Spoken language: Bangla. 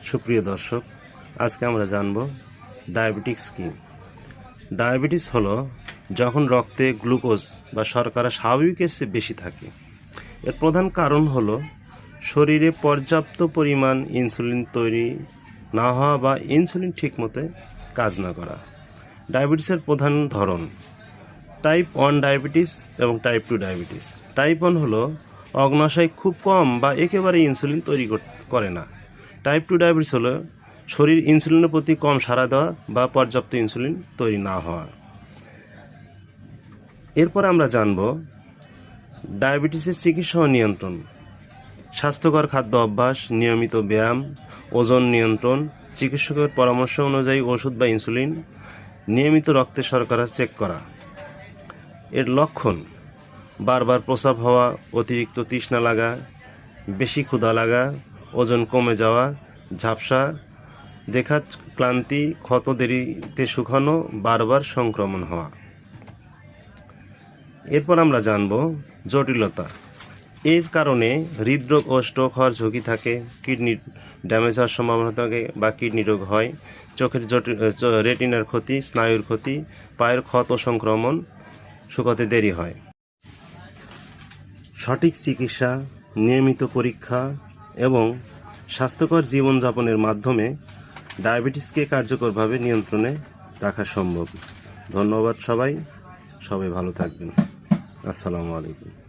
সুপ্রিয় দর্শক, আজকে আমরা জানব ডায়াবেটিক্স কি। ডায়াবেটিস হলো যখন রক্তে গ্লুকোজ বা শর্করা স্বাভাবিকের চেয়ে বেশি থাকে। এর প্রধান কারণ হলো শরীরে পর্যাপ্ত পরিমাণ ইনসুলিন তৈরি না হওয়া বা ইনসুলিন ঠিকমতো কাজ না করা। ডায়াবেটিসের প্রধান ধরন টাইপ 1 ডায়াবেটিস এবং টাইপ 2 ডায়াবেটিস। টাইপ 1 হলো অগ্নাশয় খুব কম বা একেবারে ইনসুলিন তৈরি করে না। টাইপ 2 ডায়াবেটিস হলো শরীর ইনসুলিনের প্রতি কম সাড়া দেওয়া বা পর্যাপ্ত ইনসুলিন তৈরি না হওয়া। এরপর আমরা জানব ডায়াবেটিসের চিকিৎসা ও নিয়ন্ত্রণ। স্বাস্থ্যকর খাদ্য অভ্যাস, নিয়মিত ব্যায়াম, ওজন নিয়ন্ত্রণ, চিকিৎসকের পরামর্শ অনুযায়ী ওষুধ বা ইনসুলিন, নিয়মিত রক্তে শর্করা চেক করা। এর লক্ষণ বারবার প্রস্রাব হওয়া, অতিরিক্ত তৃষ্ণা লাগা, বেশি ক্ষুধা লাগা, ওজন কমে যাওয়া, ঝাপসা দেখা, ক্লান্তি, ক্ষত দেরিতে শুকানো, বারবার সংক্রমণ হওয়া। এরপর আমরা জানব জটিলতা। এর কারণে হৃদরোগ ও স্ট্রোক হওয়ার ঝুঁকি থাকে, কিডনি ড্যামেজ হওয়ার সম্ভাবনা থাকে বা কিডনি রোগ হয়, চোখের রেটিনার ক্ষতি, স্নায়ুর ক্ষতি, পায়ের ক্ষত ও সংক্রমণ, শুকাতে দেরি হয়। সঠিক চিকিৎসা, নিয়মিত পরীক্ষা এবং স্বাস্থ্যকর জীবনযাপনের মাধ্যমে ডায়াবেটিসকে কার্যকরভাবে নিয়ন্ত্রণে রাখা সম্ভব। ধন্যবাদ সবাই ভালো থাকবেন। আসসালামু আলাইকুম।